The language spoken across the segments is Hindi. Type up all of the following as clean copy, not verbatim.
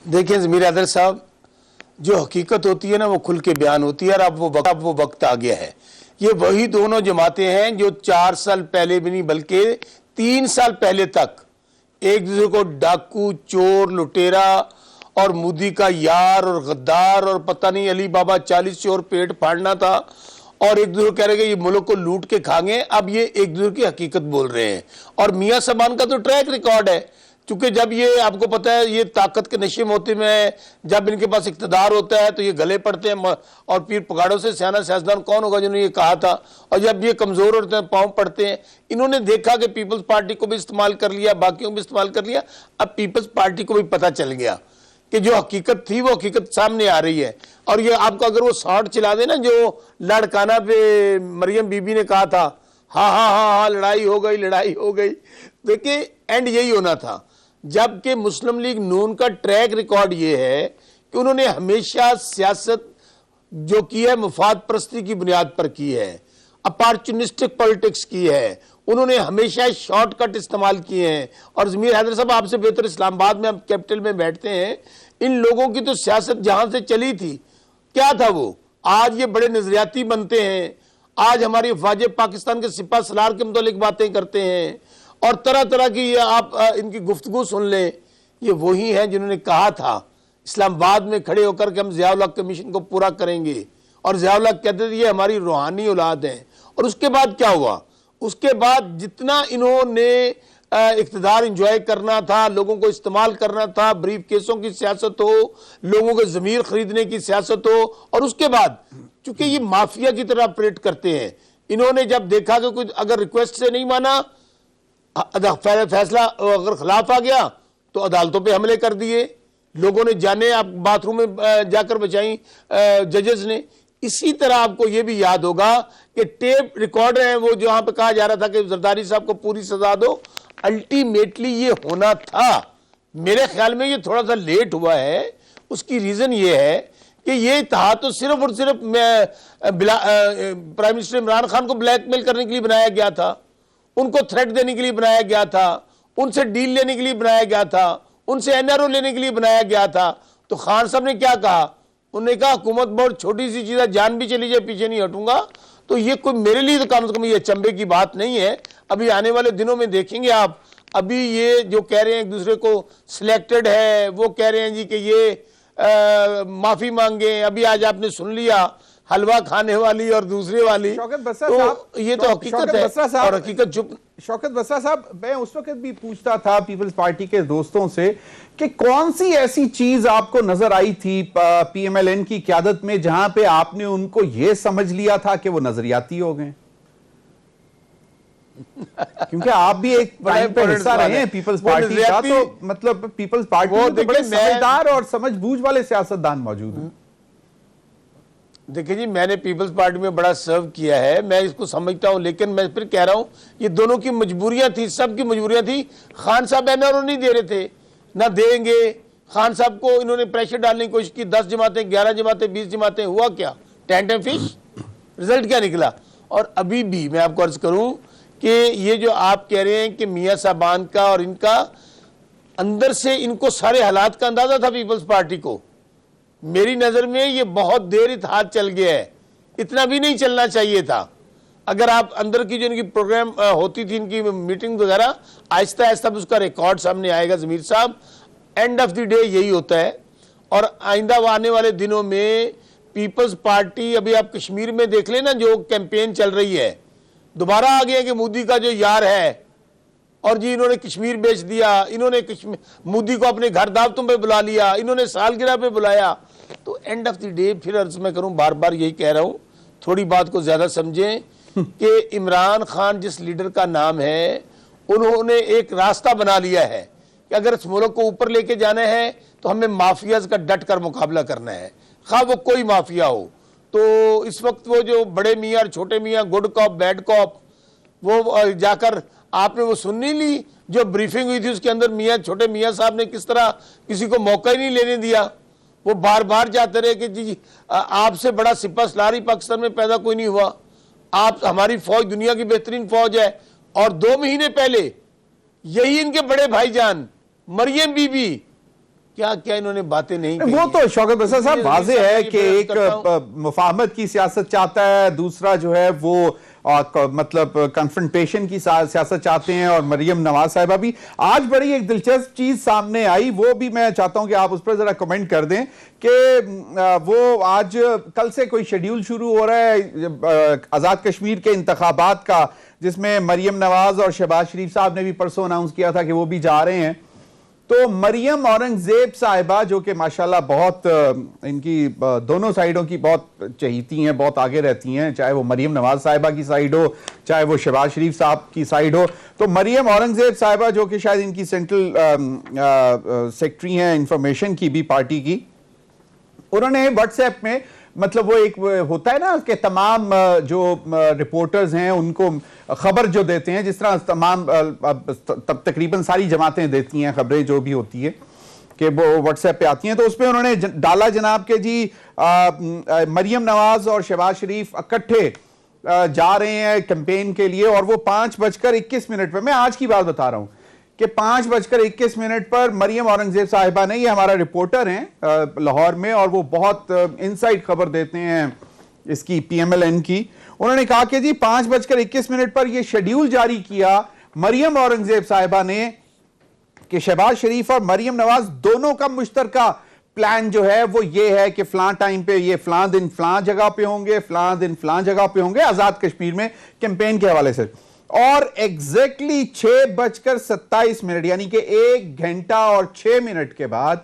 देखिए ज़मीर हैदर साहब, जो हकीकत होती है ना वो खुल के बयान होती है, और अब वो वक्त आ गया है। ये वही दोनों जमातें हैं जो 4 साल पहले भी नहीं बल्कि 3 साल पहले तक एक दूसरे को डाकू, चोर, लुटेरा और मोदी का यार और गद्दार और पता नहीं अली बाबा 40 चोर पेट फाड़ना था, और एक दूसरे कह रहे हैं ये मुल्क को लूट के खाएंगे। अब ये एक दूसरे की हकीकत बोल रहे हैं। और मियां साहबान का तो ट्रैक रिकॉर्ड है, क्योंकि जब ये आपको पता है ये ताकत के नशे में होते में, जब इनके पास इख्तिदार होता है तो ये गले पड़ते हैं, और पीर पगाड़ों से सियाना सियासतदान कौन होगा जिन्होंने ये कहा था, और जब ये कमज़ोर होते हैं पाँव पड़ते हैं। इन्होंने देखा कि पीपल्स पार्टी को भी इस्तेमाल कर लिया, बाकियों को भी इस्तेमाल कर लिया। अब पीपल्स पार्टी को भी पता चल गया कि जो हकीकत थी वो हकीकत सामने आ रही है। और ये आपको अगर वो शॉट चला दे ना जो लाड़काना पे मरियम बीबी ने कहा था, हाँ हाँ हाँ हाँ लड़ाई हो गई, लड़ाई हो गई, देखिए एंड यही होना था। जबकि मुस्लिम लीग नून का ट्रैक रिकॉर्ड ये है कि उन्होंने हमेशा सियासत जो की है मुफाद परस्ती की बुनियाद पर की है, अपॉर्चुनिस्टिक पॉलिटिक्स की है, उन्होंने हमेशा शॉर्टकट इस्तेमाल किए हैं। और ज़मीर हैदर साहब आपसे बेहतर इस्लामाबाद में, आप कैपिटल में बैठते हैं, इन लोगों की तो सियासत जहां से चली थी क्या था वो, आज ये बड़े नजरियाती बनते हैं, आज हमारी अफवाज पाकिस्तान के सिपा सलार के मुतालिक बातें करते हैं, और तरह तरह की ये आप इनकी गुफ्तगू सुन लें। ये वही हैं जिन्होंने कहा था इस्लामाबाद में खड़े होकर के हम ज़िया-उल हक कमीशन को पूरा करेंगे, और ज़िया-उल हक कहते थे ये हमारी रूहानी औलाद है। और उसके बाद क्या हुआ, उसके बाद जितना इन्होंने इख्तिदार इंजॉय करना था, लोगों को इस्तेमाल करना था, ब्रीफ केसों की सियासत हो, लोगों के ज़मीर खरीदने की सियासत हो, और उसके बाद चूंकि ये माफिया की तरह ऑपरेट करते हैं, इन्होंने जब देखा कि कुछ अगर रिक्वेस्ट से नहीं माना, फैसला अगर खिलाफ आ गया तो अदालतों पे हमले कर दिए, लोगों ने जाने आप बाथरूम में जाकर बचाई जजेस ने। इसी तरह आपको यह भी याद होगा कि टेप रिकॉर्डर है वो जहां पे कहा जा रहा था कि जरदारी साहब को पूरी सजा दो, अल्टीमेटली ये होना था। मेरे ख्याल में ये थोड़ा सा लेट हुआ है। उसकी रीजन ये है कि ये था तो सिर्फ और सिर्फ प्राइम मिनिस्टर इमरान खान को ब्लैकमेल करने के लिए बनाया गया था, उनको थ्रेट देने के लिए बनाया गया था, उनसे डील लेने के लिए बनाया गया था, उनसे एनआरओ लेने के लिए बनाया गया था। तो खान साहब ने क्या कहा, उन्होंने कहा हुकूमत बहुत छोटी सी चीज है, जान भी चली जाए पीछे नहीं हटूंगा। तो ये कोई मेरे लिए तो कम से कम ये अचंभे की बात नहीं है। अभी आने वाले दिनों में देखेंगे आप, अभी ये जो कह रहे हैं एक दूसरे को सिलेक्टेड है, वो कह रहे हैं जी कि ये माफी मांगे। अभी आज आपने सुन लिया हलवा खाने वाली और दूसरे वाली, शौकत बसरा तो साहब, ये तो हकीकत है और हकीकत चुप। शौकत बसरा साहब, मैं उस वक्त भी पूछता था पीपल्स पार्टी के दोस्तों से कि कौन सी ऐसी चीज आपको नजर आई थी पीएमएलएन की क़यादत में जहां पे आपने उनको यह समझ लिया था कि वो नजरियाती हो गए? क्योंकि आप भी एक टाइम पे हिस्सा रहे हैं पीपल्स पार्टी का, तो मतलब पीपल्स पार्टी में तो बड़े समझदार और समझबूझ वाले सियासतदान मौजूद हैं। देखिए जी, मैंने पीपल्स पार्टी में बड़ा सर्व किया है, मैं इसको समझता हूं, लेकिन मैं फिर कह रहा हूं ये दोनों की मजबूरियां थी, सबकी मजबूरियां थी। खान साहब एनआरओ नहीं दे रहे थे, ना देंगे। खान साहब को इन्होंने प्रेशर डालने की कोशिश की, 10 जमातें, 11 जमातें, 20 जमातें, हुआ क्या? टेंट एंड फिश, रिजल्ट क्या निकला? और अभी भी मैं आपको अर्ज करूं कि ये जो आप कह रहे हैं कि मियां साहबान का और इनका अंदर से इनको सारे हालात का अंदाजा था पीपल्स पार्टी को। मेरी नजर में ये बहुत देर इत्तेहाद चल गया है, इतना भी नहीं चलना चाहिए था। अगर आप अंदर की जो इनकी प्रोग्राम होती थी, इनकी मीटिंग वगैरह, आहिस्ता आहिस्ता उसका रिकॉर्ड सामने आएगा ज़मीर साहब। एंड ऑफ द डे यही होता है। और आइंदा आने वाले दिनों में पीपल्स पार्टी, अभी आप कश्मीर में देख लेना जो कैंपेन चल रही है, दोबारा आ गया कि मोदी का जो यार है, और जी इन्होंने कश्मीर बेच दिया, इन्होंने मोदी को अपने घर दावतों पे बुला लिया, इन्होंने सालगिरह पे बुलाया। तो एंड ऑफ द डे फिर अर्ज मैं करूं, बार बार यही कह रहा हूं, थोड़ी बात को ज्यादा समझें कि इमरान खान जिस लीडर का नाम है, उन्होंने एक रास्ता बना लिया है कि अगर इस मुल्क को ऊपर लेके जाना है तो हमें माफियाज का डट कर मुकाबला करना है, खा वो कोई माफिया हो। तो इस वक्त वो जो बड़े मियाँ और छोटे मियाँ, गुड कॉप बैड कॉप, वो जाकर आपने वो सुन नहीं ली जो ब्रीफिंग हुई थी, उसके अंदर मियाँ छोटे मियाँ साहब ने किस तरह किसी को मौका ही नहीं लेने दिया। वो बार बार जाते रहे कि जी आपसे बड़ा सिपा सलार पाकिस्तान में पैदा कोई नहीं हुआ, आप हमारी फौज दुनिया की बेहतरीन फौज है। और 2 महीने पहले यही इनके बड़े भाईजान मरियम बीबी क्या क्या इन्होंने बातें नहीं की वो हैं। तो शौकत बसर साहब वाज़ेह है कि एक करता हूं। मुफाहमत की सियासत चाहता है, दूसरा जो है वो मतलब कन्फ्रंटेशन की सियासत चाहते हैं, और मरियम नवाज साहिबा भी। आज बड़ी एक दिलचस्प चीज सामने आई, वो भी मैं चाहता हूं कि आप उस पर जरा कमेंट कर दें कि वो आज कल से कोई शेड्यूल शुरू हो रहा है आजाद कश्मीर के इंतखाबात का, जिसमें मरियम नवाज और शहबाज शरीफ साहब ने भी परसों अनाउंस किया था कि वो भी जा रहे हैं। तो मरियम औरंगजेब साहिबा, जो कि माशाल्लाह बहुत इनकी दोनों साइडों की बहुत चहीती हैं, बहुत आगे रहती हैं, चाहे वो मरियम नवाज साहिबा की साइड हो, चाहे वो शहबाज शरीफ साहब की साइड हो। तो मरियम औरंगजेब साहिबा, जो कि शायद इनकी सेंट्रल सेक्रेटरी हैं इंफॉर्मेशन की भी पार्टी की, उन्होंने व्हाट्सएप में, मतलब वो एक होता है ना कि तमाम जो रिपोर्टर्स हैं उनको खबर जो देते हैं, जिस तरह तमाम तकरीबन सारी जमातें देती हैं खबरें जो भी होती है कि वो व्हाट्सएप पे आती हैं, तो उस पर उन्होंने डाला जनाब के जी मरियम नवाज और शहबाज शरीफ इकट्ठे जा रहे हैं कैंपेन के लिए, और वो 5:21 पर, मैं आज की बात बता रहा हूं कि 5:21 पर मरियम औरंगजेब साहिबा ने, ये हमारा रिपोर्टर हैं लाहौर में, और वो बहुत इनसाइड खबर देते हैं इसकी PMLN की, उन्होंने कहा कि जी 5:21 पर यह शेड्यूल जारी किया मरियम औरंगजेब साहिबा ने कि शहबाज शरीफ और मरियम नवाज दोनों का मुश्तरका प्लान जो है वो ये है कि फलां टाइम पे, ये फलां दिन फलां जगह पे होंगे, फलां दिन फलां जगह पे होंगे आजाद कश्मीर में कैंपेन के हवाले से। और एग्जैक्टली 6:27 यानी कि 1 घंटा और 6 मिनट के बाद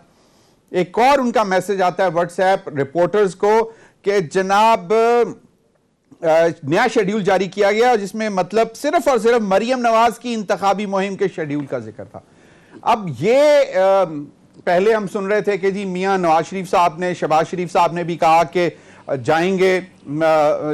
एक और उनका मैसेज आता है व्हाट्सएप रिपोर्टर्स को कि जनाब नया शेड्यूल जारी किया गया, जिसमें मतलब सिर्फ और सिर्फ मरियम नवाज की इंतखाबी मुहिम के शेड्यूल का जिक्र था। अब ये पहले हम सुन रहे थे कि जी मियां नवाज शरीफ साहब ने, शहबाज शरीफ साहब ने भी कहा कि जाएंगे,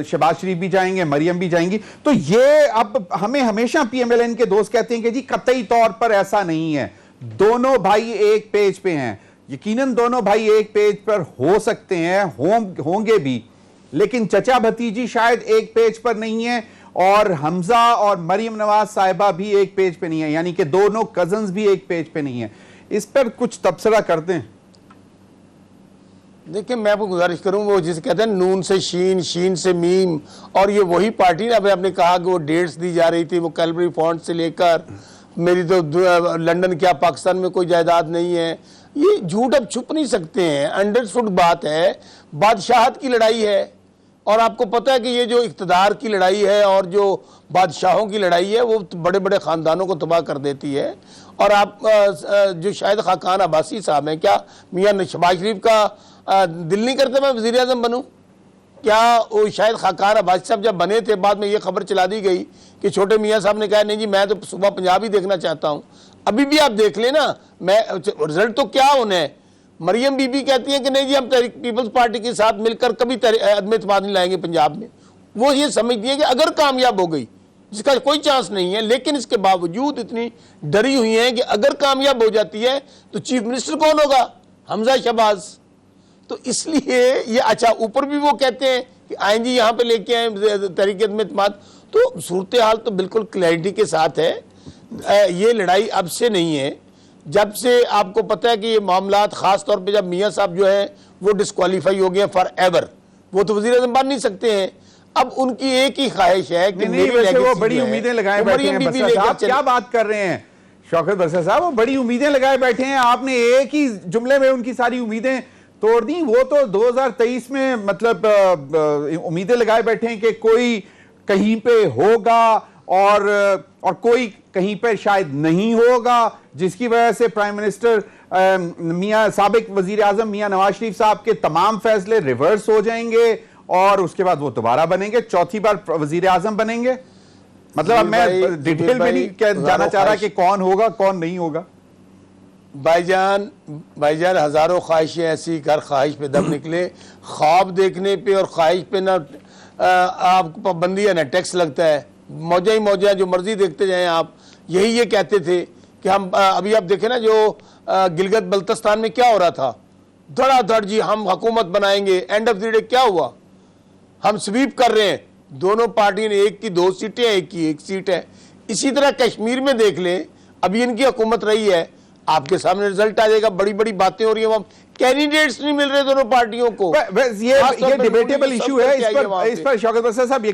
शहबाज शरीफ भी जाएंगे, मरियम भी जाएंगी। तो ये अब हमें हमेशा PMLN के दोस्त कहते हैं कि जी कतई तौर पर ऐसा नहीं है, दोनों भाई एक पेज पे हैं। यकीनन दोनों भाई एक पेज पर हो सकते हैं, होंगे भी, लेकिन चचा भतीजी शायद एक पेज पर नहीं है, और हमजा और मरियम नवाज साहिबा भी एक पेज पे नहीं है, यानी कि दोनों कजन्स भी एक पेज पे नहीं है। इस पर कुछ तबसरा करते हैं। देखिए, मैं आपको गुजारिश करूं, वो जिसे कहते हैं नून से शीन, शीन से मीम, और ये वही पार्टी ना, अभी आपने कहा कि वो डेट्स दी जा रही थी, वो कैलबरी फॉन्ट से लेकर मेरी तो लंदन क्या पाकिस्तान में कोई जायदाद नहीं है, ये झूठ अब छुप नहीं सकते हैं, अंडरस्टूड बात है, बादशाहत की लड़ाई है। और आपको पता है कि ये जो इक़्तिदार की लड़ाई है और जो बादशाहों की लड़ाई है, वो बड़े बड़े ख़ानदानों को तबाह कर देती है। और आप जो शायद खाकान अब्बासी साहब हैं, क्या मियां शहबाज शरीफ का दिल नहीं करते मैं वज़ीर आज़म बनूँ? क्या वो शायद खाकान अब्बासी साहब जब बने थे, बाद में ये खबर चला दी गई कि छोटे मियाँ साहब ने कहा नहीं जी मैं तो सुबह पंजाब ही देखना चाहता हूँ। अभी भी आप देख लेना, मैं रिजल्ट तो क्या होना है। मरियम बीबी कहती हैं कि नहीं जी हम पीपल्स पार्टी के साथ मिलकर कभी अदम एतमाद नहीं लाएंगे पंजाब में। वो ये समझती है कि अगर कामयाब हो गई, जिसका कोई चांस नहीं है, लेकिन इसके बावजूद इतनी डरी हुई हैं कि अगर कामयाब हो जाती है तो चीफ मिनिस्टर कौन होगा? हमजा शहबाज। तो इसलिए ये, अच्छा ऊपर भी वो कहते हैं कि आए जी यहाँ पे लेके आए तहरीक अदम एतमाद। तो सूरत हाल तो बिल्कुल क्लैरिटी के साथ है। ये लड़ाई अब से नहीं है, जब से आपको पता है कि ये मामलात, खास तौर पे जब मियाँ साहब जो है वो डिस्क्वालीफाई हो गए फॉर एवर, वो तो वज़ीर आज़म बन नहीं सकते हैं। अब उनकी एक ही ख्वाहिश है कि नहीं, वैसे वो बड़ी उम्मीदें लगाए बैठे हैं। बसर साहब क्या बात कर रहे हैं शौकत बसर साहब, वो बड़ी उम्मीदें लगाए बैठे हैं, आपने एक ही जुमले में उनकी सारी उम्मीदें तोड़ दी। वो तो 2023 में मतलब उम्मीदें लगाए बैठे हैं कि कोई कहीं पे होगा और कोई कहीं पर शायद नहीं होगा, जिसकी वजह से प्राइम मिनिस्टर मियां साबिक वजीर आजम मियां नवाज शरीफ साहब के तमाम फैसले रिवर्स हो जाएंगे और उसके बाद वो दोबारा बनेंगे, चौथी बार वजीर आजम बनेंगे। मतलब अब मैं डिटेल में नहीं जाना चाह रहा कि कौन होगा कौन नहीं होगा। भाईजान हजारों ख्वाहिशें ऐसी कर ख्वाहिश पे दम निकले। ख्वाब देखने पे और ख्वाहिश पे ना आपको पाबंदी है ना टैक्स लगता है, मौजा ही मौजा जो मर्जी देखते जाएं आप। यही ये कहते थे कि हम अभी आप देखें ना जो गिलगित बल्तिस्तान में क्या हो रहा था, धड़ाधड़ जी हम हुकूमत बनाएंगे, एंड ऑफ द डे क्या हुआ? हम स्वीप कर रहे हैं, दोनों पार्टी ने एक की 2 सीटें, एक की 1 सीट है। इसी तरह कश्मीर में देख लें, अभी इनकी हुकूमत रही है, आपके सामने रिजल्ट आ जाएगा। बड़ी बड़ी बातें हो रही है, वहां कैंडिडेट्स नहीं मिल रहे दोनों पार्टियों को। ये डिबेटेबल इशू है। इस पर शौकत बसर साहब